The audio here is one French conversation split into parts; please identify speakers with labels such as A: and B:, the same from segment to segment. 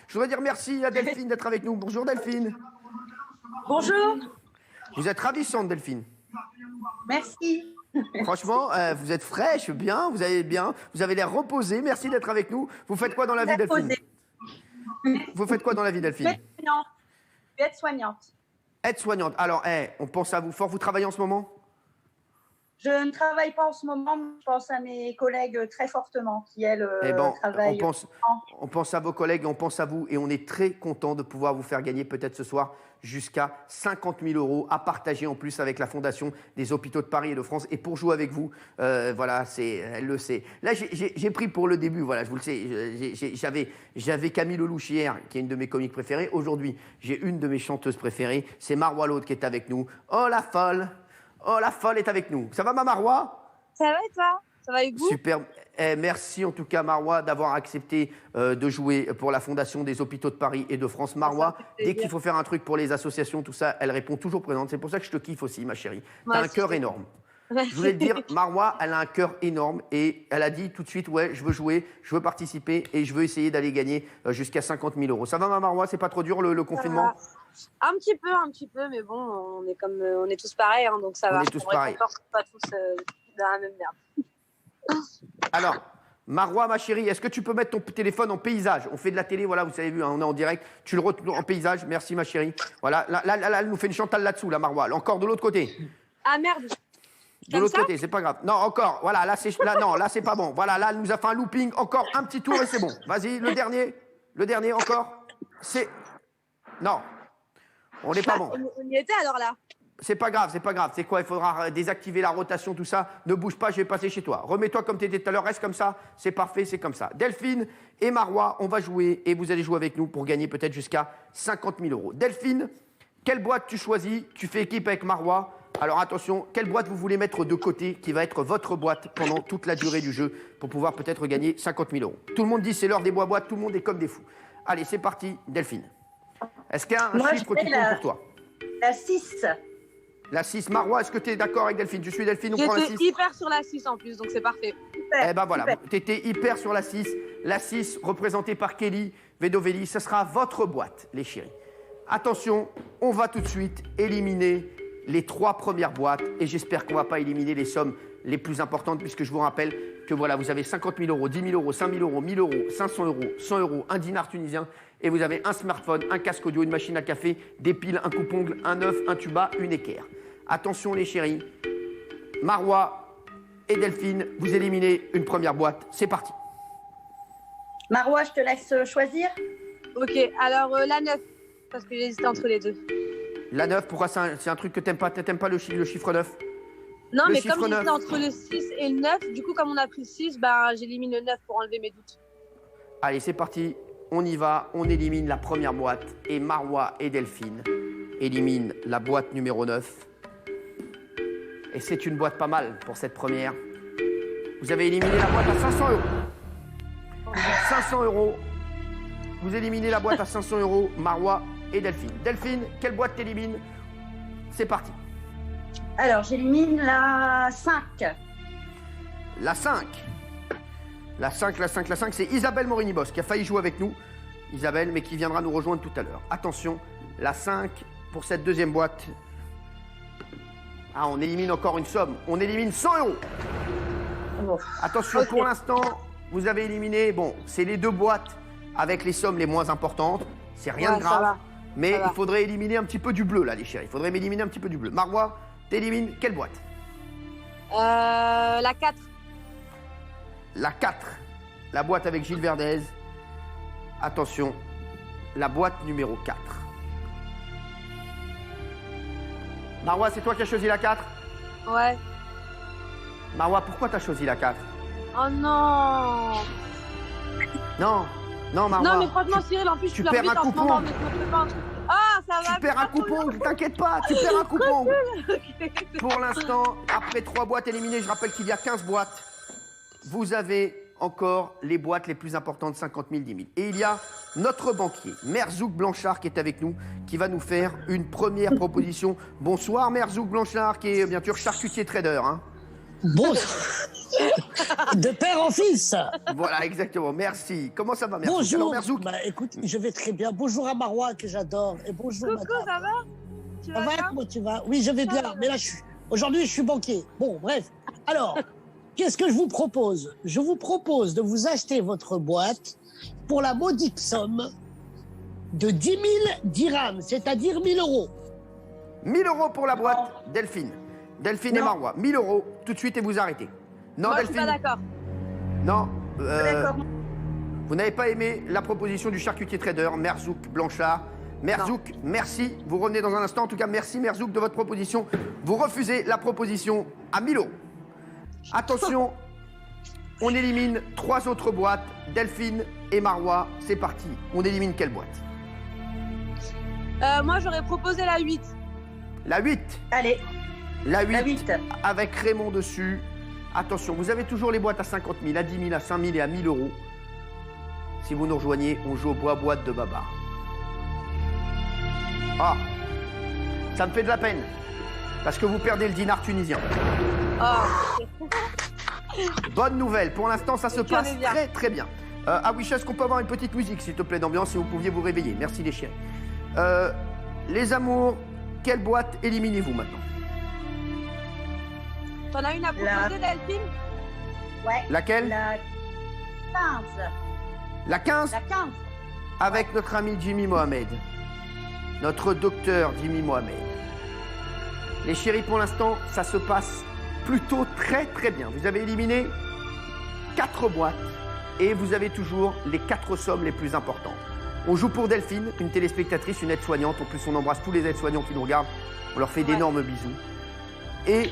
A: Je voudrais dire merci à Delphine d'être avec nous. Bonjour Delphine.
B: Bonjour.
A: Vous êtes ravissante Delphine.
B: Merci.
A: Franchement, vous êtes fraîche, bien, vous avez l'air reposée. Merci d'être avec nous. Vous faites quoi dans la vie Delphine? Vous faites quoi dans la vie Delphine?
B: Aide-soignante.
A: Aide-soignante. Alors, on pense à vous fort. Vous travaillez en ce moment?
B: Je ne travaille pas en ce moment, je pense à mes collègues très fortement qui, elles, travaillent.
A: On pense à vos collègues, on pense à vous et on est très content de pouvoir vous faire gagner peut-être ce soir jusqu'à 50 000 € à partager en plus avec la Fondation des Hôpitaux de Paris et de France. Et pour jouer avec vous, voilà, elle le sait. Là, j'ai pris pour le début, voilà, je vous le sais, j'avais Camille Lelouch hier, qui est une de mes comiques préférées. Aujourd'hui, j'ai une de mes chanteuses préférées, c'est Marois Laude qui est avec nous. Oh la folle! Oh, la folle est avec nous. Ça va, ma Marois?
C: Ça va et toi? Ça va avec vous?
A: Super. Merci en tout cas, Marois, d'avoir accepté de jouer pour la Fondation des Hôpitaux de Paris et de France. Marois, dès qu'il faut faire un truc pour les associations, tout ça, elle répond toujours présente. C'est pour ça que je te kiffe aussi, ma chérie. T'as un cœur énorme. Je voulais te dire, Marois, elle a un cœur énorme et elle a dit tout de suite, ouais, je veux jouer, je veux participer et je veux essayer d'aller gagner jusqu'à 50 000 €. Ça va, ma Marois? C'est pas trop dur le confinement?
C: Un petit peu, mais bon, on est tous pareils, hein, donc ça va.
A: On est tous pareils.
C: On est pas tous dans la même merde.
A: Alors, Marois, ma chérie, est-ce que tu peux mettre ton téléphone en paysage? On fait de la télé, voilà, vous avez vu, hein, on est en direct. Tu le retournes en paysage, merci ma chérie. Voilà, là, elle nous fait une Chantal là-dessous, la Marois. Encore de l'autre côté.
C: Ah merde.
A: De l'autre côté, c'est pas grave. Non, encore, voilà, là, c'est pas bon. Voilà, là, elle nous a fait un looping, encore un petit tour et c'est bon. Vas-y, le dernier, encore. Non, on n'est pas bon.
C: On y était alors là.
A: C'est pas grave. C'est quoi? Il faudra désactiver la rotation, tout ça. Ne bouge pas, je vais passer chez toi. Remets-toi comme tu étais tout à l'heure, reste comme ça. C'est parfait, c'est comme ça. Delphine et Marois, on va jouer et vous allez jouer avec nous pour gagner peut-être jusqu'à 50 000 €. Delphine, quelle boîte tu choisis? Tu fais équipe avec Marois. Alors attention, quelle boîte vous voulez mettre de côté qui va être votre boîte pendant toute la durée du jeu pour pouvoir peut-être gagner 50 000 €? Tout le monde dit c'est l'heure des boîtes, tout le monde est comme des fous. Allez, c'est parti, Delphine. Est-ce qu'il y a un chiffre qui compte pour toi?
B: La 6.
A: La 6. Marois, est-ce que tu es d'accord avec Delphine? Je suis Delphine, on prend la 6.
C: J'étais hyper sur la 6 en plus, donc c'est parfait.
A: Eh ben voilà, tu étais hyper sur la 6. La 6, représentée par Kelly Vedovelli, ce sera votre boîte, les chéris. Attention, on va tout de suite éliminer les 3 premières boîtes et j'espère qu'on ne va pas éliminer les sommes les plus importantes puisque je vous rappelle que voilà, vous avez 50 000 €, 10 000 €, 5 000 €, 1 000 €, 500 €, 100 €, un dinar tunisien et vous avez un smartphone, un casque audio, une machine à café, des piles, un coupe-ongle, un œuf, un tuba, une équerre. Attention les chéris, Marois et Delphine, vous éliminez une première boîte. C'est parti.
B: Marois, je te laisse choisir.
C: Ok, alors la 9, parce que j'hésitais entre les deux.
A: La 9, pourquoi c'est un truc que t'aimes pas? T'aimes pas le chiffre 9?
C: Non,
A: Le
C: mais
A: chiffre
C: comme j'hésitais
A: 9.
C: entre le 6 et le 9, du coup, comme on a pris le 6, bah, j'élimine le 9 pour enlever mes doutes.
A: Allez, c'est parti. On y va. On élimine la première boîte. Et Marois et Delphine éliminent la boîte numéro 9. Et c'est une boîte pas mal pour cette première. Vous avez éliminé la boîte à 500 €. 500 €. Vous éliminez la boîte à 500 €, Marois et Delphine. Delphine, quelle boîte t'élimines? C'est parti.
B: Alors, j'élimine la 5.
A: La 5. La 5, c'est Isabelle Morini-Bosch qui a failli jouer avec nous. Isabelle, mais qui viendra nous rejoindre tout à l'heure. Attention, la 5 pour cette deuxième boîte. Ah, on élimine encore une somme. On élimine 100 €.
B: Oh.
A: Attention,
B: Okay.
A: Pour l'instant, vous avez éliminé, bon, c'est les 2 boîtes avec les sommes les moins importantes. C'est rien de grave. Mais il faudrait éliminer un petit peu du bleu, là, les chéris. Il faudrait m'éliminer un petit peu du bleu. Marois, t'élimines quelle boîte?
C: La 4.
A: La 4. La boîte avec Gilles Verdez. Attention, la boîte numéro 4. Marois, c'est toi qui as choisi la 4?
C: Ouais.
A: Marois, pourquoi t'as choisi la 4?
C: Oh non.
A: Non, Marois.
C: Non, mais franchement, Cyril, en plus,
A: tu
C: tu
A: perds un
C: en ce
A: coupon.
C: moment, mais tu me fais pas un truc. Ah, ça va.
A: Tu perds un coupon, t'inquiète pas, tu perds un coupon. Pour l'instant, après 3 boîtes éliminées, je rappelle qu'il y a 15 boîtes. Vous avez encore les boîtes les plus importantes, 50 000, 10 000. Et il y a notre banquier, Merzouk Blanchard, qui est avec nous, qui va nous faire une première proposition. Bonsoir Merzouk Blanchard, qui est bien sûr charcutier trader. Hein.
D: De père en fils.
A: Voilà, exactement. Merci. Comment ça va, Merzouk?
D: Bonjour.
A: Alors, Merzouk,
D: Bah, écoute, je vais très bien. Bonjour à Marois, que j'adore. Et bonjour,
C: Coucou,
D: madame.
C: ça va? Tu
D: Ça
C: vas
D: va,
C: bien?
D: comment tu vas? Oui, je vais bien. Mais là, aujourd'hui, je suis banquier. Bon, bref. Alors, qu'est-ce que je vous propose? Je vous propose de vous acheter votre boîte pour la modique somme de 10 000 dirhams, c'est-à-dire 1 000 euros.
A: 1 000 euros pour la boîte, Delphine. Delphine et
B: Non.
A: Marois, 1 000 euros, tout de suite et vous arrêtez. Non,
C: Moi, je suis
A: Delphine.
C: pas d'accord.
A: Non.
B: D'accord.
A: Vous n'avez pas aimé la proposition du charcutier trader, Merzouk Blanchard. Merzouk, merci. Vous revenez dans un instant. En tout cas, merci Merzouk de votre proposition. Vous refusez la proposition à 1 000 euros. Attention, on élimine 3 autres boîtes. Delphine et Marois, c'est parti. On élimine quelle boîte?
C: Moi, j'aurais proposé la 8.
A: La 8.
B: Allez,
A: La 8,
B: la 8.
A: avec Raymond dessus. Attention, vous avez toujours les boîtes à 50 000, à 10 000, à 5 000 et à 1 000 euros. Si vous nous rejoignez, on joue au boîte de Baba. Ah, ça me fait de la peine. Parce que vous perdez le dinar tunisien.
C: Oh,
A: Bonne nouvelle, pour l'instant ça se
C: Et
A: passe
C: bien.
A: très très bien. Awisha, est-ce qu'on peut avoir une petite musique s'il te plaît d'ambiance si vous pouviez vous réveiller? Merci les chiens. Les amours, quelle boîte éliminez-vous maintenant?
C: t'en as une à proposer, Delphine?
B: Ouais.
A: Laquelle?
B: La 15.
A: La 15?
B: La 15.
A: Avec notre ami Jimmy Mohamed. Notre docteur Jimmy Mohamed. Les chéris, pour l'instant, ça se passe plutôt très très bien. Vous avez éliminé 4 boîtes et vous avez toujours les 4 sommes les plus importantes. On joue pour Delphine, une téléspectatrice, une aide-soignante. En plus, on embrasse tous les aides-soignants qui nous regardent. On leur fait d'énormes bisous. Et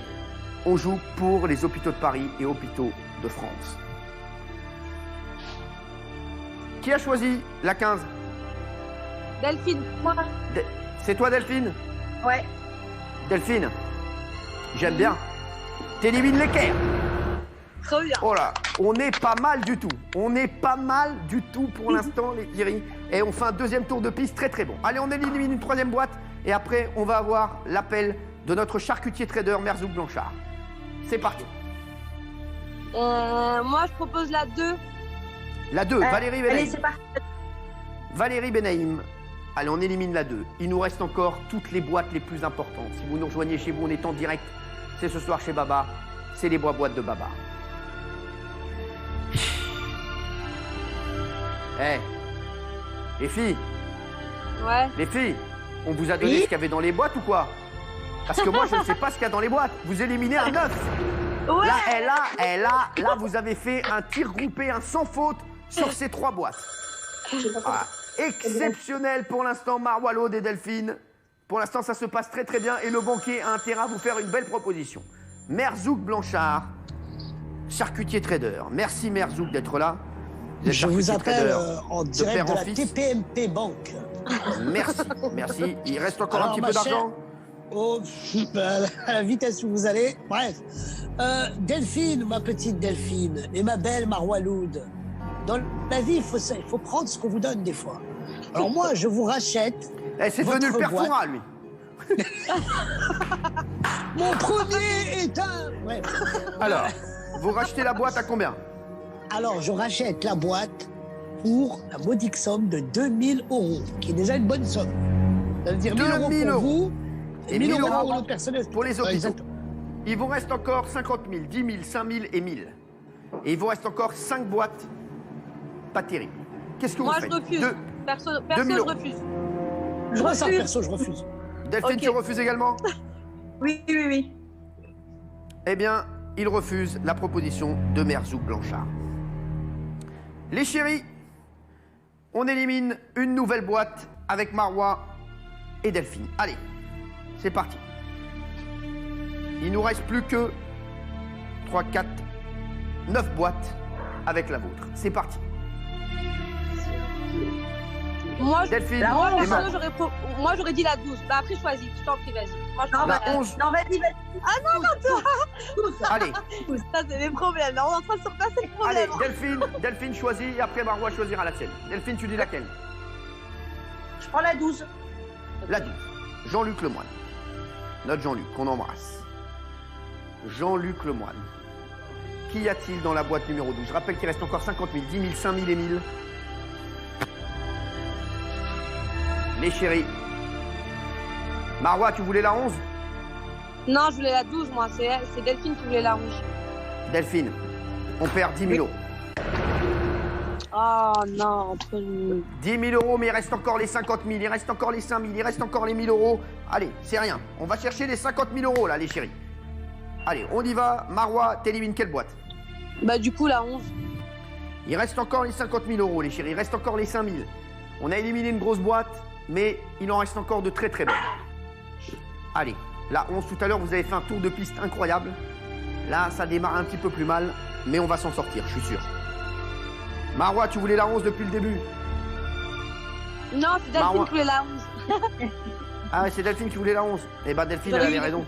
A: on joue pour les hôpitaux de Paris et hôpitaux de France. Qui a choisi la 15?
C: Delphine, moi.
A: C'est toi, Delphine?
B: Ouais.
A: Delphine, j'aime bien. T'élimines l'équerre.
C: Trop bien.
A: Oh là, on n'est pas mal du tout. On n'est pas mal du tout pour l'instant, les Kiri. Et on fait un deuxième tour de piste très très bon. Allez, on élimine une 3e boîte. Et après, on va avoir l'appel de notre charcutier trader, Merzouk Blanchard. C'est parti.
C: Moi, je propose la 2.
A: La 2, Valérie
B: Allez,
A: Benaïm.
B: c'est parti.
A: Valérie Benaïm. Allez, on élimine la 2. Il nous reste encore toutes les boîtes les plus importantes. Si vous nous rejoignez chez vous, on est en direct. C'est ce soir chez Baba. C'est les boîtes de Baba. Eh, les filles,
C: Ouais.
A: les filles, on vous a donné
B: Oui.
A: ce qu'il y avait dans les boîtes ou quoi? Parce que moi, je ne sais pas ce qu'il y a dans les boîtes. Vous éliminez un 9.
C: Ouais.
A: Là, vous avez fait un tir groupé, un sans faute sur ces 3 boîtes. Voilà. Exceptionnel pour l'instant, Marois Lode et Delphine. Pour l'instant, ça se passe très très bien et le banquier a intérêt à vous faire une belle proposition. Merzouk Blanchard, charcutier trader. Merci Merzouk d'être là. Vous êtes
D: Je vous
A: charcutier
D: appelle
A: trader
D: en
A: de
D: direct
A: père
D: de
A: en
D: la
A: fils.
D: TPMP Banque.
A: Merci, merci. Il reste encore
D: Alors,
A: un petit
D: ma
A: peu
D: chère-
A: d'argent.
D: Oh, à la vitesse où vous allez. Bref. Delphine, ma petite Delphine, et ma belle Maroualoud. Dans la vie, il faut prendre ce qu'on vous donne des fois. Alors moi, je vous rachète
A: Eh, c'est devenu le
D: votre
A: père
D: boîte.
A: Foura, lui.
D: mon premier état. Bref.
A: Alors, vous rachetez la boîte à combien?
D: Alors, je rachète la boîte pour la modique somme de 2000 euros, qui est déjà une bonne somme. Ça veut dire 1000 euros
A: 2000
D: pour
A: euros.
D: vous
A: Et
D: et
A: 1000
D: 1000 euros
A: euros
D: pour le personnel.
A: pour les hôpitaux.
D: Exactement.
A: Il vous reste encore 50 000, 10 000, 5 000 et 1000. Et il vous reste encore 5 boîtes. Pas terrible. Qu'est-ce que
C: Moi,
A: vous
C: je
A: faites?
C: refuse. Perso,
A: 2000
C: je
A: euros.
C: refuse.
D: Je vois ça,
C: refuse.
D: perso, je refuse.
A: Delphine,
C: Ok.
A: tu refuses également?
B: Oui, oui, oui.
A: Eh bien, il refuse la proposition de Merzouk Blanchard. Les chéris, on élimine une nouvelle boîte avec Marois et Delphine. Allez, c'est parti. Il nous reste plus que 3, 4, 9 boîtes avec la vôtre. C'est parti.
C: Moi,
A: Delphine,
B: La
C: moi,
B: onze.
A: et
C: perso,
A: Marois.
C: moi, j'aurais dit la 12. Bah, après, choisis. Je t'en prie, vas-y. Moi, je
B: Non,
C: prends
A: La
C: la
A: 11.
B: Non, vas-y, vas-y.
A: Allez,
C: Ça, c'est des problèmes. Là, on est en train de se repasser le
A: allez,
C: problème.
A: Delphine choisit et après Marois choisira la sienne. Delphine, tu dis laquelle?
B: Je prends la 12.
A: La 12. Jean-Luc Lemoine. Notre Jean-Luc, qu'on embrasse. Jean-Luc Lemoine. Qu'y a-t-il dans la boîte numéro 12? Je rappelle qu'il reste encore 50 000, 10 000, 5 000 et 1000. Les chéris. Marwa, tu voulais la 11?
C: Non, je voulais la 12, moi. C'est Delphine qui voulait la 11.
A: Delphine, on perd 10 000 euros.
C: Oh non, entre nous.
A: 10 000 euros, mais il reste encore les 50 000, il reste encore les 5 000, il reste encore les 1 000 euros. Allez, c'est rien. On va chercher les 50 000 euros, là, les chéris. Allez, on y va. Marwa, t'élimines quelle boîte?
C: Bah, du coup, la 11.
A: Il reste encore les 50 000 euros, les chéris. Il reste encore les 5 000. On a éliminé une grosse boîte, mais il en reste encore de très très bonnes. Allez, la 11, tout à l'heure, vous avez fait un tour de piste incroyable. Là, ça démarre un petit peu plus mal, mais on va s'en sortir, je suis sûr. Marwa, tu voulais la 11 depuis le début?
C: Non, c'est Delphine qui voulait la 11.
A: Ah ouais, c'est Delphine qui voulait la 11. Eh ben Delphine, elle avait raison.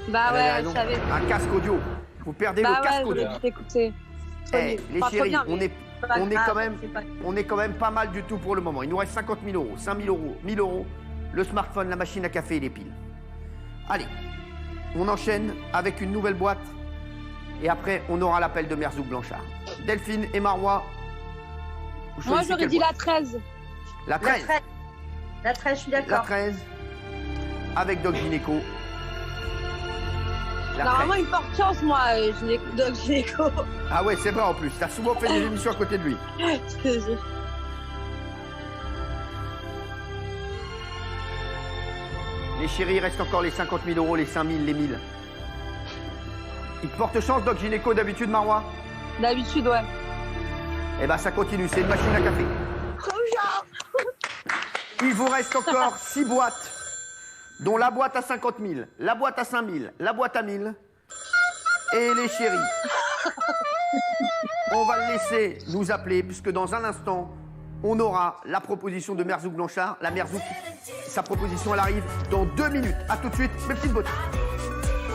C: Bah ouais, je savais.
A: Un casque audio. Vous perdez le casque audio.
C: Bah ouais, t'écouter.
A: Les chéris, on est quand même pas mal du tout pour le moment. Il nous reste 50 000 euros, 5 000 euros, 1 000 euros, le smartphone, la machine à café et les piles. Allez, on enchaîne avec une nouvelle boîte. Et après, on aura l'appel de Merzouk Blanchard. Delphine et Marwa.
C: Moi, j'aurais dit la 13.
A: La 13.
B: La 13, je suis d'accord.
A: La 13. Avec Doc Gynéco.
C: Normalement, il porte chance, moi, Doc Gynéco.
A: Ah ouais, c'est vrai en plus. T'as souvent fait des émissions à côté de lui. Les chéris, il reste encore les 50 000 euros, les 5 000, les 1000. Il te porte chance, Doc Gynéco, d'habitude, Marwa?
C: D'habitude, ouais.
A: Eh ben, ça continue. C'est une machine à café. Il vous reste encore 6 boîtes, dont la boîte à 50 000, la boîte à 5 000, la boîte à 1000 et les chéris. On va le laisser nous appeler, puisque dans un instant, on aura la proposition de Merzouk Blanchard. La Merzouk, sa proposition, elle arrive dans 2 minutes. A tout de suite, mes petites beautés.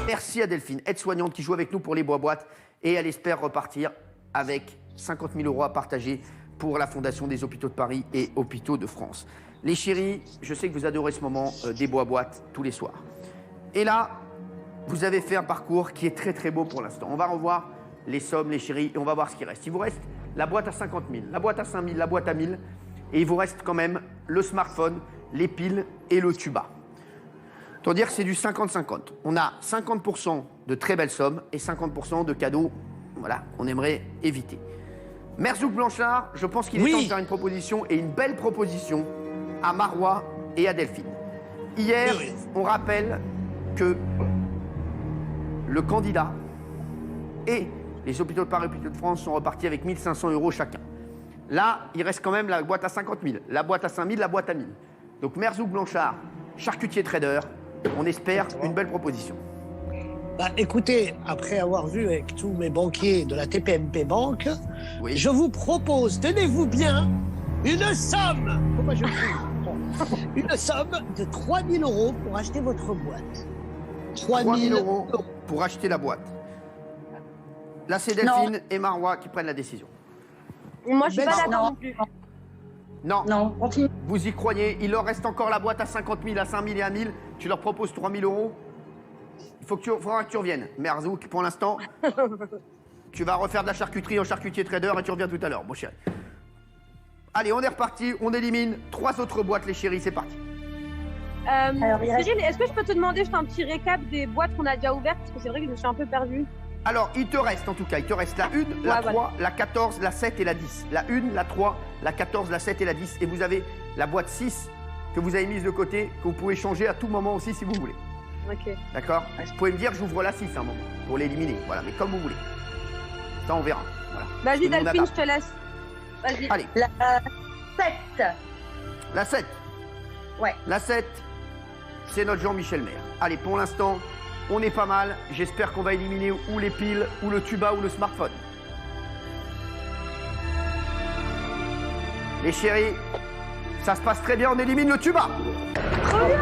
A: Merci à Delphine, aide-soignante, qui joue avec nous pour les boîtes, et elle espère repartir avec 50 000 euros à partager pour la Fondation des Hôpitaux de Paris et Hôpitaux de France. Les chéris, je sais que vous adorez ce moment des boîtes tous les soirs. Et là, vous avez fait un parcours qui est très très beau pour l'instant. On va revoir les sommes, les chéris, et on va voir ce qui reste. Il vous reste la boîte à 50 000, la boîte à 5 000, la boîte à 1000, et il vous reste quand même le smartphone, les piles et le tuba. Autant dire que c'est du 50-50. On a 50% de très belles sommes et 50% de cadeaux, voilà, qu'on aimerait éviter. Merzouk Blanchard, je pense qu'il est temps de faire une proposition, et une belle proposition, à Marwa et à Delphine. Hier, on rappelle que le candidat et les hôpitaux de Paris et hôpitaux de France sont repartis avec 1 500 euros chacun. Là, il reste quand même la boîte à 50 000, la boîte à 5 000, la boîte à 1000. Donc Merzouk Blanchard, charcutier trader, on espère une belle proposition.
D: Bah, écoutez, après avoir vu avec tous mes banquiers de la TPMP Banque,
A: oui,
D: je vous propose, tenez-vous bien, une somme. Pourquoi je une somme de 3 000 euros pour acheter votre boîte. 3 000 euros
A: pour acheter la boîte. Là, c'est Delphine et Marwa qui prennent la décision.
C: Moi, je suis pas d'accord non plus.
A: Non.
B: Non, continue.
A: Vous y croyez? Il leur reste encore la boîte à 50 000, à 5 000 et à 1000. Tu leur proposes 3 000 euros. Il faudra que tu reviennes. Merzouk, pour l'instant, tu vas refaire de la charcuterie en charcutier trader et tu reviens tout à l'heure, mon chéri. Allez, on est reparti. On élimine 3 autres boîtes, les chéris. C'est parti.
C: Cyril, est-ce que je peux te demander juste un petit récap des boîtes qu'on a déjà ouvertes? Parce que c'est vrai que je me suis un peu perdue.
A: Alors, il te reste en tout cas, il te reste la 1, la 3, la 14, la 7 et la 10. La 1, la 3, la 14, la 7 et la 10. Et vous avez la boîte 6 que vous avez mise de côté, que vous pouvez changer à tout moment aussi si vous voulez.
C: Ok.
A: D'accord? Vous pouvez me dire, j'ouvre la 6 à un moment, pour l'éliminer. Voilà, mais comme vous voulez. Ça, on verra. Voilà.
C: Vas-y, Delphine, je te laisse. Vas-y.
A: Allez.
B: La 7.
A: La 7.
B: Ouais.
A: La 7, c'est notre Jean-Michel Maire. Allez, pour l'instant, on est pas mal. J'espère qu'on va éliminer ou les piles, ou le tuba, ou le smartphone. Les chéris, ça se passe très bien, on élimine le tuba.
C: Trop bien.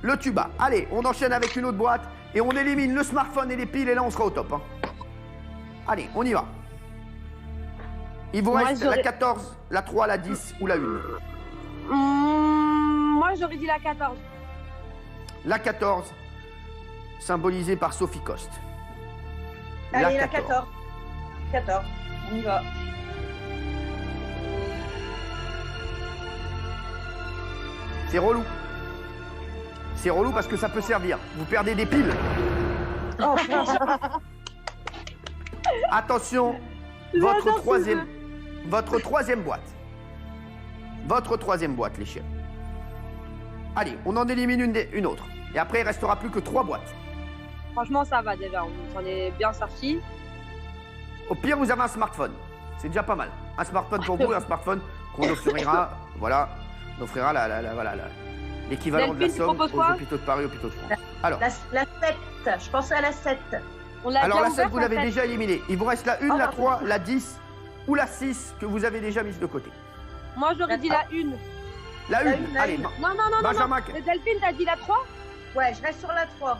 A: Le tuba. Allez, on enchaîne avec une autre boîte et on élimine le smartphone et les piles et là, on sera au top. Hein. Allez, on y va. Il vous reste la 14, la 3, la 10 ou la 1.
C: Moi, j'aurais dit la 14.
A: La 14, symbolisée par Sophie Coste.
B: Allez, la 14. 14, on y va.
A: C'est relou. C'est relou parce que ça peut servir. Vous perdez des piles.
B: Oh,
A: Attention, votre troisième boîte. Votre troisième boîte, les chiens. Allez, on en élimine une autre. Et après, il ne restera plus que 3 boîtes.
C: Franchement, ça va déjà. On s'en est bien sorti.
A: Au pire, vous avez un smartphone. C'est déjà pas mal. Un smartphone pour vous et un smartphone qu'on offrira, voilà, on offrira l'équivalent de la somme aux hôpitaux de Paris, hôpitaux de France. Alors,
B: la 7, je pensais à la 7.
A: Alors la 7, vous l'avez déjà éliminée. Il vous reste la 1, la 3, la 10 ou la 6 que vous avez déjà mise de côté.
C: Moi, j'aurais dit la 1.
A: La 1, allez.
C: Non.
A: Benjamin.
C: Delphine, t'as dit la 3?
B: Ouais, je reste sur la 3.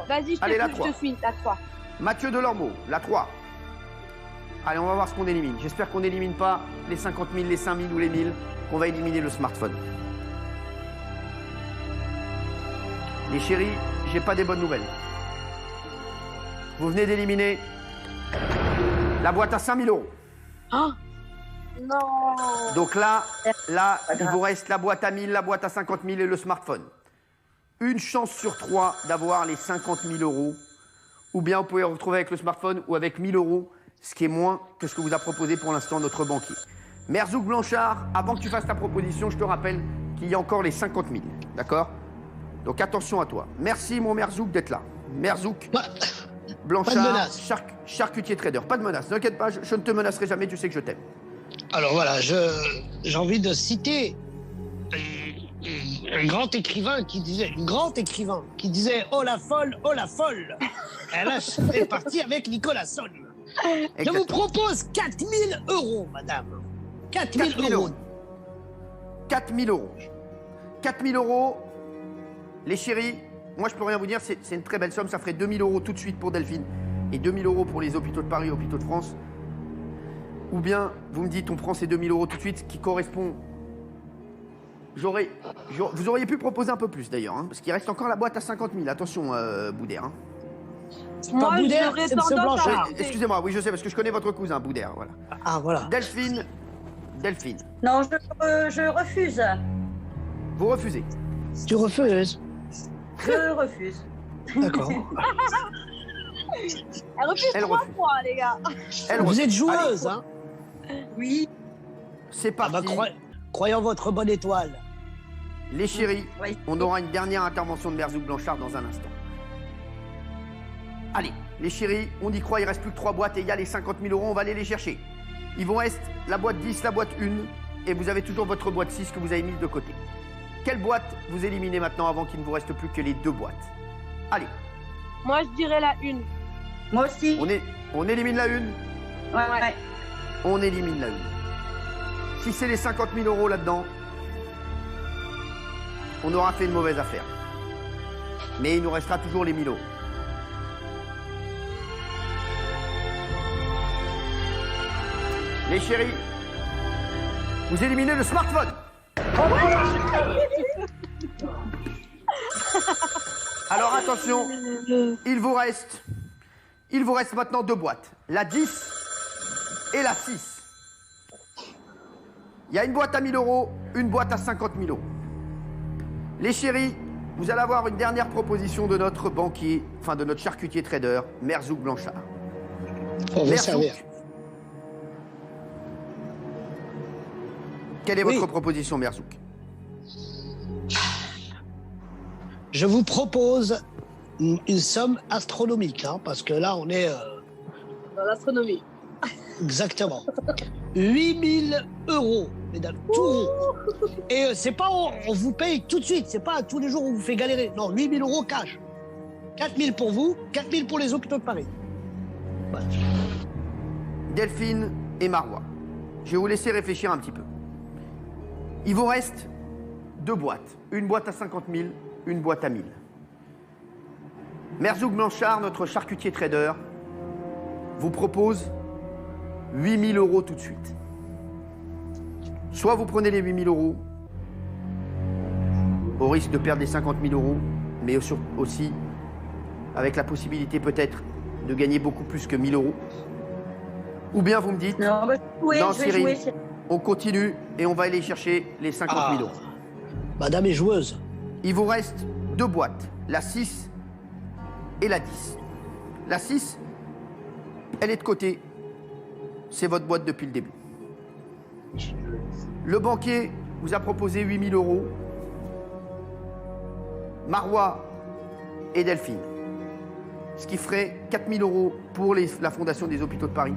C: Vas-y, je te suis, la 3.
A: Mathieu Delormeau, la 3. Allez, on va voir ce qu'on élimine. J'espère qu'on n'élimine pas les 50 000, les 5 000 ou les 1000, qu'on va éliminer le smartphone. Les chéris, j'ai pas des bonnes nouvelles. Vous venez d'éliminer la boîte à 5 000 euros.
C: Oh non.
A: Donc là, il vous reste la boîte à 1000, la boîte à 50 000 et le smartphone. Une chance sur 3 d'avoir les 50 000 euros. Ou bien vous pouvez vous retrouver avec le smartphone ou avec 1000 euros, ce qui est moins que ce que vous a proposé pour l'instant notre banquier. Merzouk Blanchard, avant que tu fasses ta proposition, je te rappelle qu'il y a encore les 50 000. D'accord? Donc attention à toi. Merci mon Merzouk d'être là. Merzouk Blanchard, charcutier trader. Pas de menace, n'inquiète pas, je ne te menacerai jamais, tu sais que je t'aime.
D: Alors voilà, j'ai envie de citer un grand écrivain qui disait, oh la folle, elle est partie avec Nicolas Sonne. Je vous propose 4 000 euros, madame. 4 000 euros.
A: 4 000 euros. 4 000 euros, les chéris, moi je peux rien vous dire, c'est une très belle somme, ça ferait 2 000 euros tout de suite pour Delphine et 2 000 euros pour les hôpitaux de Paris, hôpitaux de France. Ou bien, vous me dites, on prend ces 2 000 euros tout de suite, qui correspond... Vous auriez pu proposer un peu plus d'ailleurs, hein, parce qu'il reste encore la boîte à 50 000. Attention, Boudère. Hein.
C: Moi, j'aurais tendance à...
A: Excusez-moi, oui, je sais, parce que je connais votre cousin, Boudère. Voilà.
D: Ah, voilà.
A: Delphine.
B: Non, je refuse.
A: Vous refusez?
D: Tu refuses?
B: Je refuse.
D: D'accord.
C: Elle refuse 3 fois, les gars.
D: Vous êtes joueuse, hein?
B: Oui.
A: C'est parti.
D: Croyant votre bonne étoile.
A: Les chéris,
B: Oui.
A: on aura une dernière intervention de Merzouk Blanchard dans un instant. Allez, les chéris, on y croit, il reste plus que 3 boîtes et il y a les 50 000 euros, on va aller les chercher. Il vous reste la boîte 10, la boîte 1 et vous avez toujours votre boîte 6 que vous avez mise de côté. Quelle boîte vous éliminez maintenant avant qu'il ne vous reste plus que les 2 boîtes? Allez.
C: Moi, je dirais la 1.
B: Moi aussi.
A: On élimine la 1?
B: Ouais.
A: On élimine la 1. Si c'est les 50 000 euros là-dedans, on aura fait une mauvaise affaire. Mais il nous restera toujours les 1000 euros. Les chéris, vous éliminez le smartphone. Alors attention, il vous reste maintenant 2 boîtes. La 10 et la 6. Il y a une boîte à 1000 euros, une boîte à 50 000 euros. Les chéris, vous allez avoir une dernière proposition de notre banquier, enfin de notre charcutier trader, Merzouk Blanchard.
D: On va servir.
A: Quelle est votre proposition, Merzouk?
D: Je vous propose une somme astronomique, hein, parce que là, on est...
C: Dans l'astronomie.
D: Exactement. 8 000 euros, mesdames, tout rond. Et c'est pas on vous paye tout de suite, c'est pas tous les jours on vous fait galérer. Non, 8 000 euros cash. 4 000 pour vous, 4 000 pour les hôpitaux de Paris. Voilà.
A: Delphine et Marois, je vais vous laisser réfléchir un petit peu. Il vous reste 2 boîtes. Une boîte à 50 000, une boîte à 1000. Merzouk Blanchard, notre charcutier trader, vous propose 8 000 euros tout de suite. Soit vous prenez les 8 000 euros, au risque de perdre les 50 000 euros, mais aussi avec la possibilité peut-être de gagner beaucoup plus que 1000 euros. Ou bien vous me dites,
B: Non, je vais jouer.
A: on continue et on va aller chercher les 50 000 euros.
D: Madame est joueuse.
A: Il vous reste 2 boîtes, la 6 et la 10. La 6, elle est de côté. C'est votre boîte depuis le début. Le banquier vous a proposé 8 000 euros. Marois et Delphine. Ce qui ferait 4 000 euros pour la Fondation des Hôpitaux de Paris.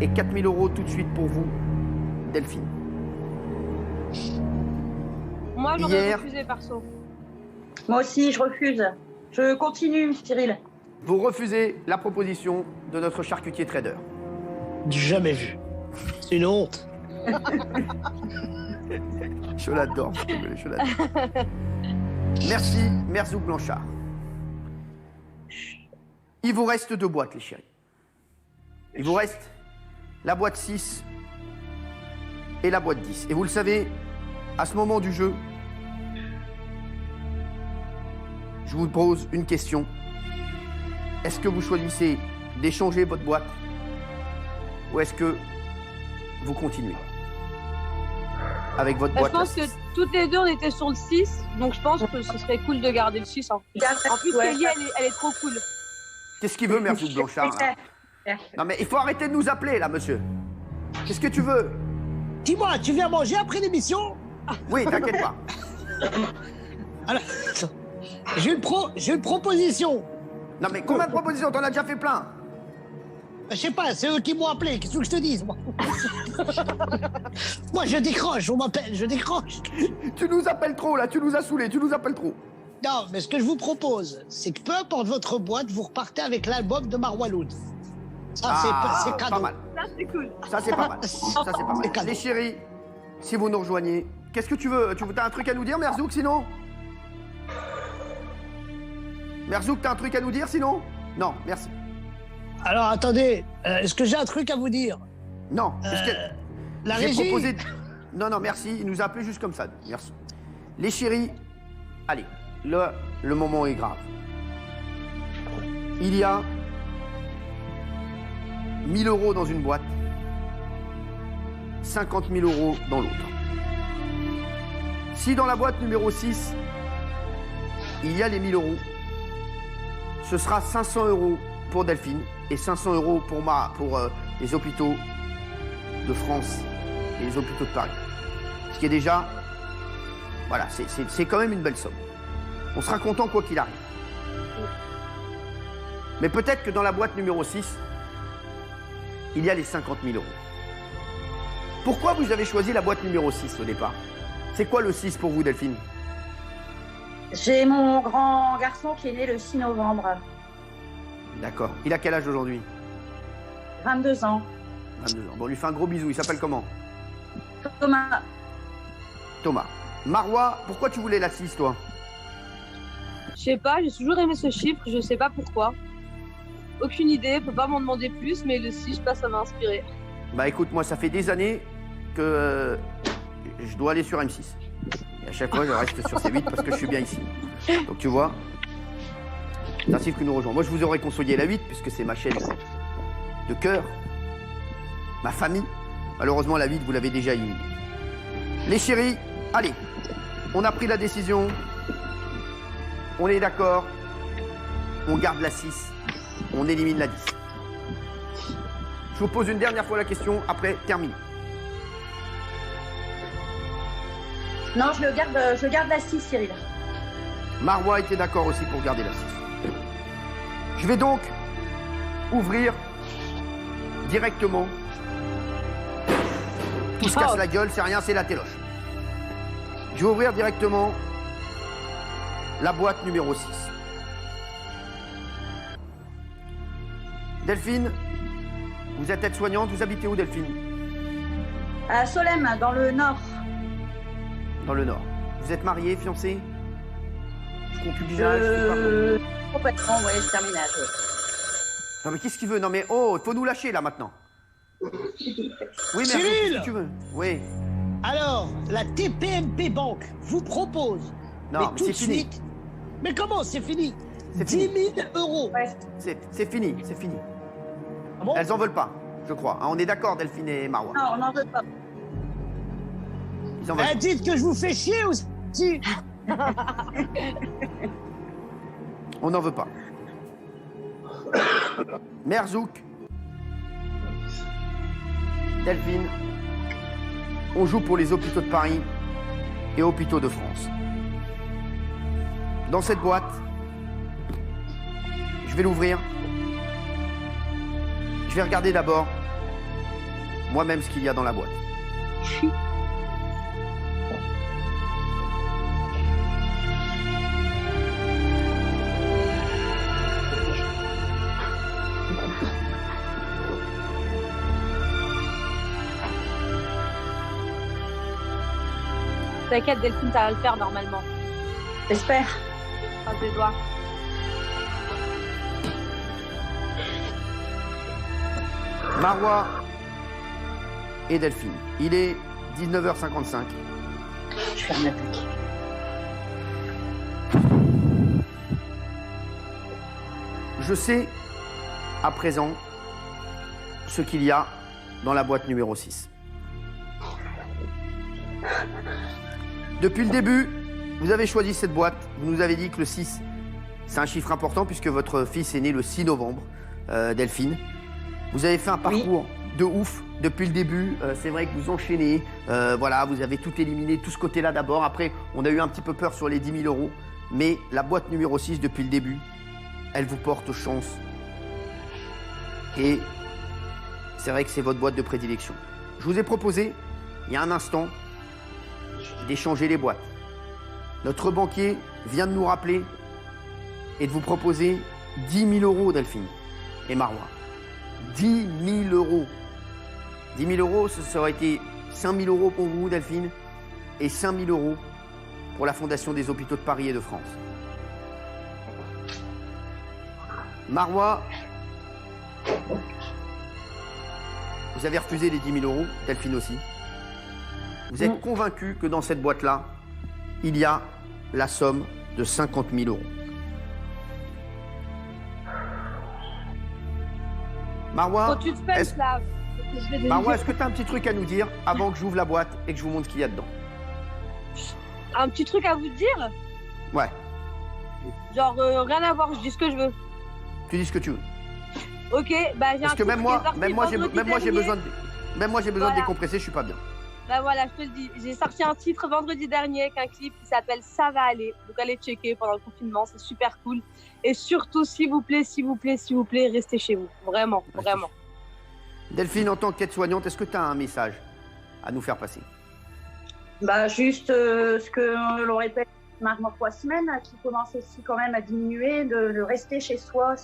A: Et 4 000 euros tout de suite pour vous, Delphine.
C: Moi, j'aurais refusé, perso.
B: Moi aussi, je refuse. Je continue, Cyril.
A: Vous refusez la proposition de notre charcutier trader.
D: Jamais vu. C'est une honte.
A: Je l'adore, je l'adore. Merci, Merzouk Blanchard. Il vous reste 2 boîtes, les chéris. Il vous reste la boîte 6 et la boîte 10. Et vous le savez, à ce moment du jeu, je vous pose une question. Est-ce que vous choisissez d'échanger votre boîte ou est-ce que vous continuez avec votre boîte?
C: Je pense que toutes les deux, on était sur le 6, donc je pense que ce serait cool de garder le 6. En plus, Kelly, elle est trop cool.
A: Qu'est-ce qu'il veut, Merzouk Blanchard là? Non mais il faut arrêter de nous appeler, là, monsieur. Qu'est-ce que tu veux?
D: Dis-moi, tu viens manger après l'émission?
A: Oui, t'inquiète pas.
D: Alors, j'ai une proposition.
A: Non mais combien de propositions? T'en as déjà fait plein.
D: Je sais pas, c'est eux qui m'ont appelé. Qu'est-ce que je te dise, moi? Moi, je décroche, on m'appelle, je décroche.
A: Tu nous appelles trop, là, tu nous as saoulés, tu nous appelles trop.
D: Non, mais ce que je vous propose, c'est que peu importe votre boîte, vous repartez avec l'album de Marwa Loud. Ça, c'est cadeau.
A: Pas mal.
C: Ça, c'est cool.
A: Ça, c'est pas mal. Ça, c'est pas mal. Les chéris, si vous nous rejoignez, qu'est-ce que tu veux? T'as un truc à nous dire, Merzouk, sinon? Merzouk, t'as un truc à nous dire, sinon? Non, merci.
D: Alors, attendez, est-ce que j'ai un truc à vous dire?
A: Non.
D: La
A: J'ai
D: régie
A: proposé... Non, merci, il nous a appelé juste comme ça. Merci. Les chéris, allez, là, le moment est grave. Il y a 1000 euros dans une boîte, 50 000 euros dans l'autre. Si dans la boîte numéro 6, il y a les 1000 euros, ce sera 500 euros pour Delphine et 500 euros pour les hôpitaux de France et les hôpitaux de Paris. Ce qui est déjà, voilà, c'est quand même une belle somme. On sera content quoi qu'il arrive. Mais peut-être que dans la boîte numéro 6, il y a les 50 000 euros. Pourquoi vous avez choisi la boîte numéro 6 au départ? C'est quoi le 6 pour vous, Delphine?
B: J'ai mon grand garçon qui est né le 6 novembre.
A: D'accord. Il a quel âge aujourd'hui?
B: 22 ans.
A: 22 ans. Bon, on lui fait un gros bisou. Il s'appelle comment?
B: Thomas.
A: Thomas. Marois, pourquoi tu voulais la 6, toi?
C: Je sais pas, j'ai toujours aimé ce chiffre, je sais pas pourquoi. Aucune idée, peut pas m'en demander plus, mais le 6, je sais pas, ça m'a inspiré.
A: Bah écoute, moi, ça fait des années que je dois aller sur M6. Et à chaque fois, je reste sur C8 parce que je suis bien ici. Donc tu vois, c'est un chiffre qui nous rejoint. Moi, je vous aurais conseillé la 8 puisque c'est ma chaîne de cœur, ma famille. Malheureusement, la 8, vous l'avez déjà éliminée. Les chéris, allez, on a pris la décision. On est d'accord. On garde la 6. On élimine la 10. Je vous pose une dernière fois la question, après, termine.
B: Non, je garde la 6, Cyril.
A: Marois était d'accord aussi pour garder la 6. Je vais donc ouvrir directement. Tout se casse la gueule, c'est rien, c'est la téloche. Je vais ouvrir directement la boîte numéro 6. Delphine, vous êtes aide-soignante, vous habitez où, Delphine?
B: À Solem, dans le Nord.
A: Dans le Nord. Vous êtes mariée, fiancée? Concubinage?
B: Complètement, oui, je terminage.
A: Non mais qu'est-ce qu'il veut? Non mais oh, il faut nous lâcher là maintenant. Oui, mais
D: Cyril,
A: si tu veux. Oui.
D: Alors, la TPMP Banque vous propose,
A: Non, mais
D: tout
A: c'est
D: de
A: fini.
D: suite. Mais comment c'est fini?
A: C'est
D: 10
A: fini.
D: 000 euros.
B: Ouais.
A: C'est fini, c'est fini.
D: Ah bon?
A: Elles en veulent pas, je crois. Hein, on est d'accord, Delphine et Marois.
B: Non, on n'en veut pas.
A: Ils en veulent
D: Eh, dites que je vous fais chier aussi.
A: On n'en veut pas. Merzouk, Delphine, on joue pour les hôpitaux de Paris et hôpitaux de France. Dans cette boîte, je vais l'ouvrir. Je vais regarder d'abord moi-même ce qu'il y a dans la boîte.
C: T'inquiète, Delphine, ça va le faire normalement.
B: J'espère.
C: Croise les doigts.
A: Marois et Delphine. Il est 19h55.
B: Je vais en attaquer.
A: Je sais à présent ce qu'il y a dans la boîte numéro 6. Depuis le début, vous avez choisi cette boîte. Vous nous avez dit que le 6, c'est un chiffre important puisque votre fils est né le 6 novembre, Delphine. Vous avez fait un parcours de ouf depuis le début. C'est vrai que vous enchaînez. Voilà, vous avez tout éliminé, tout ce côté-là d'abord. Après, on a eu un petit peu peur sur les 10 000 euros. Mais la boîte numéro 6, depuis le début, elle vous porte chance. Et c'est vrai que c'est votre boîte de prédilection. Je vous ai proposé, il y a un instant, d'échanger les boîtes. Notre banquier vient de nous rappeler et de vous proposer 10 000 euros, Delphine et Marois. 10 000 euros. 10 000 euros, ça aurait été 5 000 euros pour vous, Delphine, et 5 000 euros pour la Fondation des hôpitaux de Paris et de France. Marois, vous avez refusé les 10 000 euros, Delphine aussi. Vous êtes convaincu que dans cette boîte-là, il y a la somme de 50 000 euros. Marois,
C: Quand tu te fais là, je vais te
A: Marois,
C: dire
A: est-ce que tu as un petit truc à nous dire avant que j'ouvre la boîte et que je vous montre ce qu'il y a dedans?
C: un petit truc à vous dire.
A: Ouais,
C: Genre, rien à voir, je dis ce que je veux.
A: tu dis ce que tu veux.
C: Ok, bah j'ai un
A: Parce que
C: titre
A: même
C: qui est
A: moi,
C: sorti
A: même moi,
C: vendredi
A: j'ai
C: dernier.
A: besoin de
C: Voilà.
A: décompresser, je suis pas bien.
C: Bah voilà, je te le dis. J'ai sorti un titre vendredi dernier avec un clip qui s'appelle Ça va aller. Donc allez checker pendant le confinement, c'est super cool. Et surtout, s'il vous plaît, restez chez vous. Vraiment, vraiment.
A: Delphine, en tant qu'aide-soignante, est-ce que tu as un message à nous faire passer?
B: Bah, juste ce que l'on répète maintenant 3 semaines, qui commence aussi quand même à diminuer, de rester chez soi,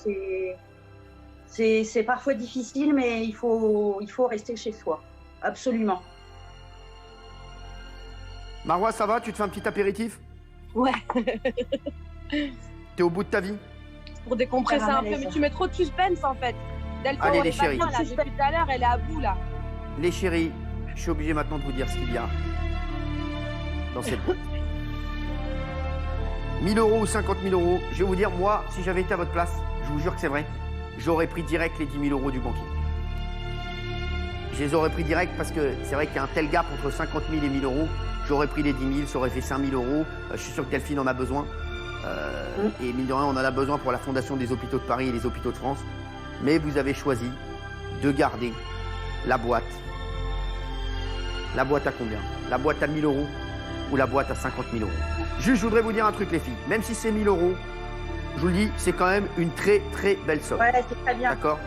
B: c'est parfois difficile, mais il faut rester chez soi, absolument.
A: Marois, ça va? Tu te fais un petit apéritif?
C: Ouais,
A: T'es au bout de ta vie?
C: pour décompresser
B: Ça va
C: un peu.
B: aller,
C: Mais
B: ça.
C: tu mets trop de suspense en fait. Delphine,
A: Allez,
C: elle
A: les
C: est pas
A: chéris.
C: bien, là. Depuis tout à l'heure, elle est à bout là.
A: Les chéris, je suis obligé maintenant de vous dire ce qu'il y a dans cette boîte. 1 000 euros ou 50 000 euros, je vais vous dire, moi, si j'avais été à votre place, je vous jure que c'est vrai, j'aurais pris direct les 10 000 euros du banquier. Je les aurais pris direct parce que c'est vrai qu'il y a un tel gap entre 50 000 et 1 000 euros. J'aurais pris les 10 000, ça aurait fait 5 000 euros. Je suis sûr que Delphine en a besoin. Et mine de rien, on en a besoin pour la Fondation des hôpitaux de Paris et les hôpitaux de France. Mais vous avez choisi de garder la boîte. La boîte à combien? La boîte à 1 000 euros ou la boîte à 50 000 euros? Juste, je voudrais vous dire un truc, les filles. Même si c'est 1 000 euros, je vous le dis, c'est quand même une très très belle somme.
B: Ouais, c'est très bien.
A: D'accord?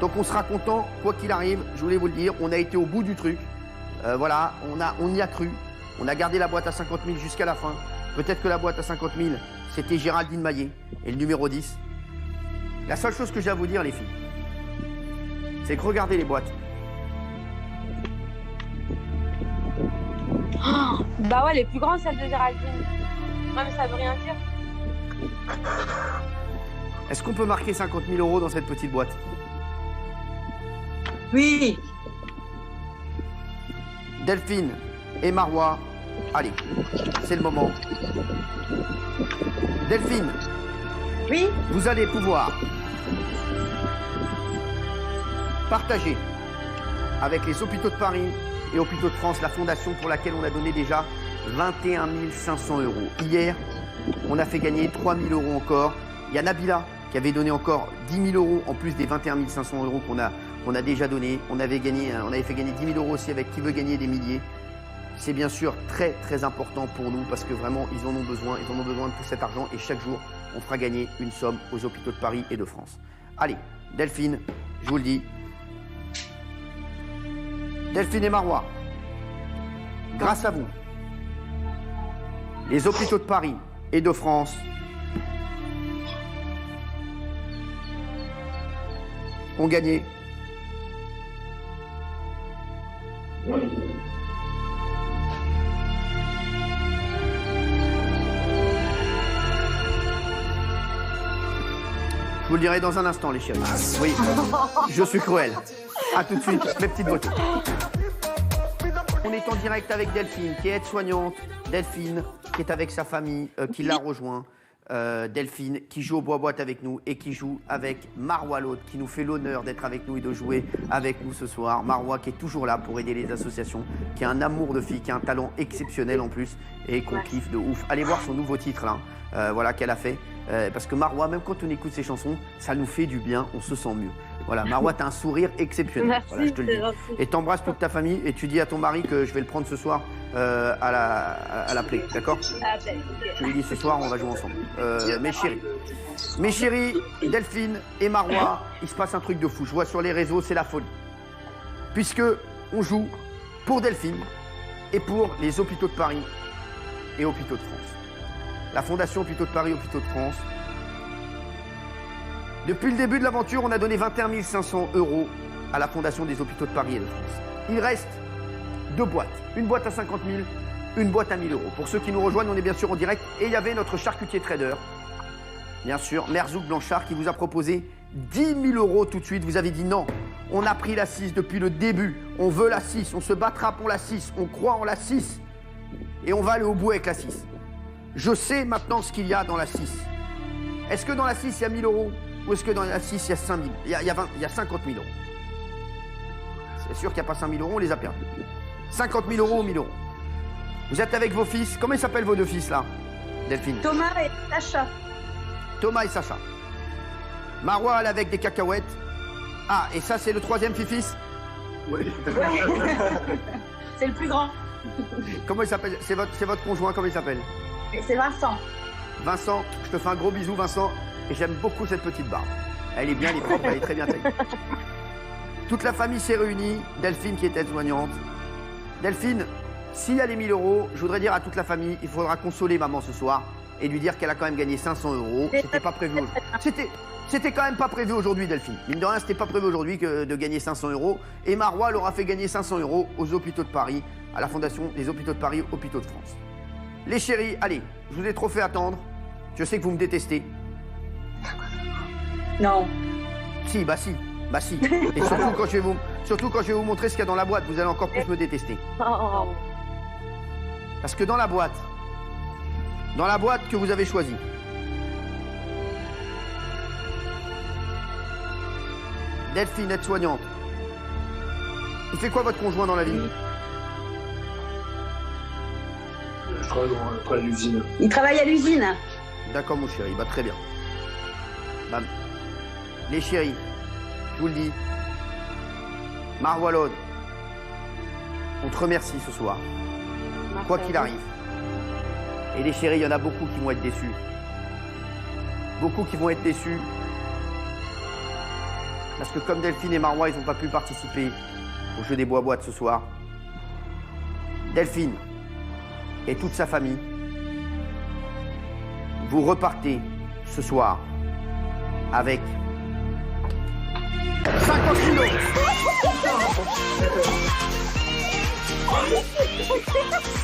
A: Donc on sera content, quoi qu'il arrive, je voulais vous le dire, on a été au bout du truc. Voilà, on y a cru. On a gardé la boîte à 50 000 jusqu'à la fin. Peut-être que la boîte à 50 000, c'était Géraldine Maillet et le numéro 10. La seule chose que j'ai à vous dire, les filles, c'est que regardez les boîtes.
C: Bah ouais, les plus grandes, celles de Géraldine. Ouais, mais ça veut rien dire.
A: Est-ce qu'on peut marquer 50 000 euros dans cette petite boîte?
B: Oui,
A: Delphine et Marois, allez, c'est le moment. Delphine,
B: Oui.
A: Vous allez pouvoir partager avec les hôpitaux de Paris et hôpitaux de France la fondation pour laquelle on a donné déjà 21 500 €. Hier, on a fait gagner 3 000 € encore. Il y a Nabila qui avait donné encore 10 000 € en plus des 21 500 € qu'on a déjà donné. On avait fait gagner 10 000 € aussi avec Qui veut gagner des milliers. C'est bien sûr très très important pour nous parce que vraiment ils en ont besoin de tout cet argent et chaque jour on fera gagner une somme aux hôpitaux de Paris et de France. Allez, Delphine, je vous le dis. Delphine et Marois, grâce à vous, les hôpitaux de Paris et de France ont gagné. Je vous le dirai dans un instant, les chéris. Oui, je suis cruel. A tout de suite, mes petites beautés. On est en direct avec Delphine, qui est aide-soignante. Delphine, qui est avec sa famille, qui l'a rejoint. Delphine, qui joue au bois-boîte avec nous et qui joue avec Marois l'autre, qui nous fait l'honneur d'être avec nous et de jouer avec nous ce soir. Marois qui est toujours là pour aider les associations, qui a un amour de fille, qui a un talent exceptionnel en plus et qu'on kiffe de ouf. Allez voir son nouveau titre là, voilà qu'elle a fait. Parce que Marois, même quand on écoute ses chansons, ça nous fait du bien, on se sent mieux. Voilà, Marois, t'as un sourire exceptionnel.
C: Merci,
A: voilà, je te le dis. Et t'embrasses toute ta famille et tu dis à ton mari que je vais le prendre ce soir à la play, d'accord? Je lui dis ce soir, on va jouer ensemble. Mes chéris, Delphine et Marois, il se passe un truc de fou. Je vois sur les réseaux, c'est la folie. Puisque on joue pour Delphine et pour les hôpitaux de Paris et hôpitaux de France. La Fondation Hôpitaux de Paris, Hôpitaux de France. Depuis le début de l'aventure, on a donné 21 500 € à la Fondation des Hôpitaux de Paris et de France. Il reste 2 boîtes. Une boîte à 50 000, une boîte à 1 000 €. Pour ceux qui nous rejoignent, on est bien sûr en direct. Et il y avait notre charcutier trader, bien sûr, Merzouk Blanchard, qui vous a proposé 10 000 € tout de suite. Vous avez dit non. On a pris la 6 depuis le début. On veut la 6. On se battra pour la 6. On croit en la 6. Et on va aller au bout avec la 6. Je sais maintenant ce qu'il y a dans la 6. Est-ce que dans la 6, il y a 1 000 € ou est-ce que dans la 6, il y a 5 000 il y a 50 000 €. C'est sûr qu'il n'y a pas 5 000 €, on les a perdus. 50 000 € ou 1 000 €. Vous êtes avec vos fils. Comment ils s'appellent vos 2 fils là, Delphine?
B: Thomas et Sacha.
A: Thomas et Sacha. Marois, elle avec des cacahuètes. Ah, et ça, c'est le 3e fils?
B: Oui. C'est le plus grand.
A: Comment il s'appelle? C'est votre conjoint, comment il s'appelle?
B: C'est Vincent.
A: Vincent, je te fais un gros bisou, Vincent. Et j'aime beaucoup cette petite barbe. Elle est bien, elle est propre, elle est très bien taillée. Toute la famille s'est réunie. Delphine qui est aide-soignante. Delphine, s'il y a les 1 000 €, je voudrais dire à toute la famille, il faudra consoler maman ce soir et lui dire qu'elle a quand même gagné 500 €. C'était pas prévu aujourd'hui. C'était quand même pas prévu aujourd'hui, Delphine. Mine de rien, c'était pas prévu aujourd'hui de gagner 500 €. Et Marois leur a fait gagner 500 € aux hôpitaux de Paris, à la Fondation des Hôpitaux de Paris, Hôpitaux de France. Les chéris, allez, je vous ai trop fait attendre. Je sais que vous me détestez.
B: Non.
A: Si, bah si. Bah si. Et surtout quand je vais vous montrer ce qu'il y a dans la boîte, vous allez encore plus me détester.
C: Oh.
A: Parce que dans la boîte que vous avez choisie, Delphine, aide-soignante. Il fait quoi votre conjoint dans la vie?
E: Je travaille à l'usine.
B: Il travaille à l'usine.
A: D'accord, mon chéri, bah très bien. Bah, les chéris, je vous le dis, Marois l'autre, on te remercie ce soir, quoi qu'il arrive. Et les chéris, il y en a beaucoup qui vont être déçus. Beaucoup qui vont être déçus. Parce que comme Delphine et Marois, ils n'ont pas pu participer au jeu des bois-boîtes ce soir. Delphine et toute sa famille, vous repartez ce soir avec 50 000 €.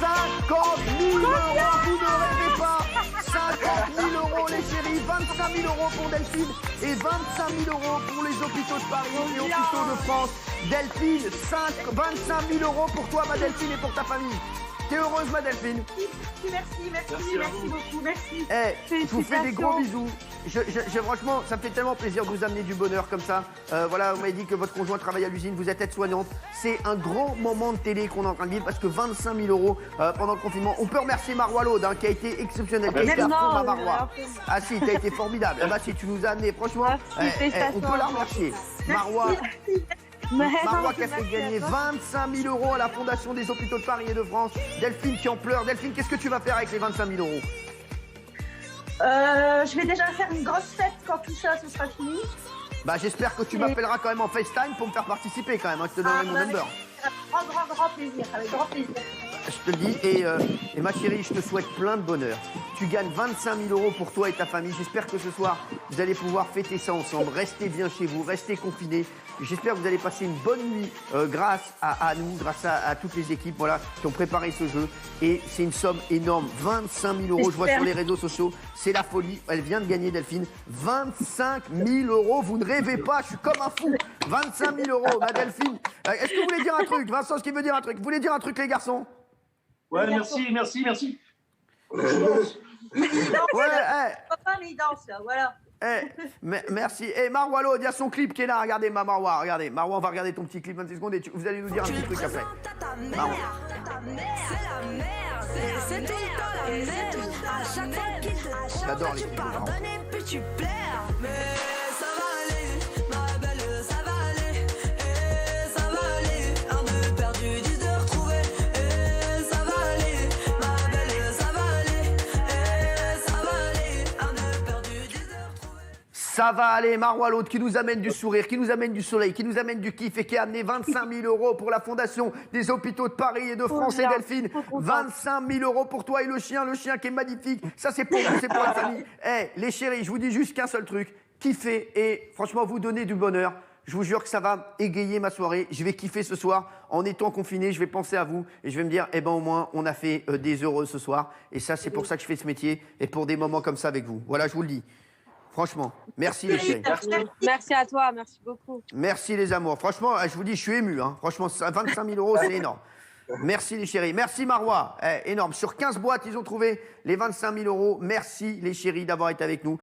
A: 50 000 €, vous ne rêvez pas. 50 000 € les chéris, 25 000 € pour Delphine et 25 000 € pour les hôpitaux de Paris et hôpitaux de France. Delphine, 25 000 € pour toi, ma Delphine, et pour ta famille. T'es heureuse, ma Delphine?
B: Merci beaucoup, merci.
A: Je vous fais des gros
C: Félicitations.
A: bisous. Franchement, ça me fait tellement plaisir de vous amener du bonheur comme ça. Voilà, vous m'avez dit que votre conjoint travaille à l'usine, vous êtes aide-soignante. C'est un grand moment de télé qu'on est en train de vivre parce que 25 000 euros pendant le confinement. On peut remercier Marois Laude, qui a été exceptionnel, qui a été à fond, ma Marois. Ah si, t'as été formidable. Bah si, tu nous as amené, franchement,
C: Merci,
A: on peut la remercier. Marois. Marois qui a fait gagner 25 000 euros à la Fondation des Hôpitaux de Paris et de France. Delphine qui en pleure. Delphine, qu'est-ce que tu vas faire avec les 25 000 euros?
B: Je vais déjà faire une grosse fête quand tout ça ce sera fini.
A: Bah j'espère que tu m'appelleras quand même en FaceTime pour me faire participer quand même. Je te donnerai mon number.
B: Avec grand plaisir, avec grand plaisir.
A: Je te le dis, et ma chérie, je te souhaite plein de bonheur. Tu gagnes 25 000 euros pour toi et ta famille. J'espère que ce soir, vous allez pouvoir fêter ça ensemble. Restez bien chez vous, restez confinés. J'espère que vous allez passer une bonne nuit grâce à nous, grâce à toutes les équipes qui ont préparé ce jeu. Et c'est une somme énorme, 25 000 euros. Je vois sur les réseaux sociaux, c'est la folie. Elle vient de gagner, Delphine, 25 000 euros. Vous ne rêvez pas, je suis comme un fou. 25 000 euros, ma Delphine. Est-ce que vous voulez dire un truc? Vincent, ce qui veut dire un truc. Vous voulez dire un truc, les garçons?
E: Ouais, merci.
A: Ouais,
B: Papa, mais il danse là, voilà.
A: merci. Et Marois Laude, il y a son clip qui est là. Regardez, Marois, regardez. Marois, on va regarder ton petit clip 26 secondes et vous allez nous dire un petit truc après. Marois.
F: C'est tout le temps la merde. À chaque fois qu'il te
A: J'adore
F: chante,
A: les
F: tu
A: clips de Marois.
F: pardonnes et puis tu pleures. Mais ça va aller, ma belle, ça va aller. Et ça va aller. Un de perdu, 10 de retrouvé. Et ça va aller, ma belle, ça va aller. Et ça va aller. Un de perdu, 10 de retrouvé.
A: Ça va aller, Marois Laude, qui nous amène du sourire, qui nous amène du soleil, qui nous amène du kiff et qui a amené 25 000 euros pour la Fondation des Hôpitaux de Paris et de France et
C: bien,
A: Delphine.
C: trop contente.
A: 25 000 euros pour toi et le chien qui est magnifique. Ça, c'est pour vous, c'est pour la famille. Les chéris, je vous dis juste qu'un seul truc. Kiffez et franchement, vous donnez du bonheur. Je vous jure que ça va égayer ma soirée. Je vais kiffer ce soir. En étant confiné, je vais penser à vous et je vais me dire, au moins, on a fait des heureux ce soir. Et ça, c'est pour ça que je fais ce métier et pour des moments comme ça avec vous. Voilà, je vous le dis. Franchement, merci les chéris.
C: Merci à toi, merci beaucoup.
A: Merci les amours. Franchement, je vous dis, je suis ému. Franchement, 25 000 euros, c'est énorme. Merci les chéris. Merci Marois. Énorme. Sur 15 boîtes, ils ont trouvé les 25 000 euros. Merci les chéris d'avoir été avec nous.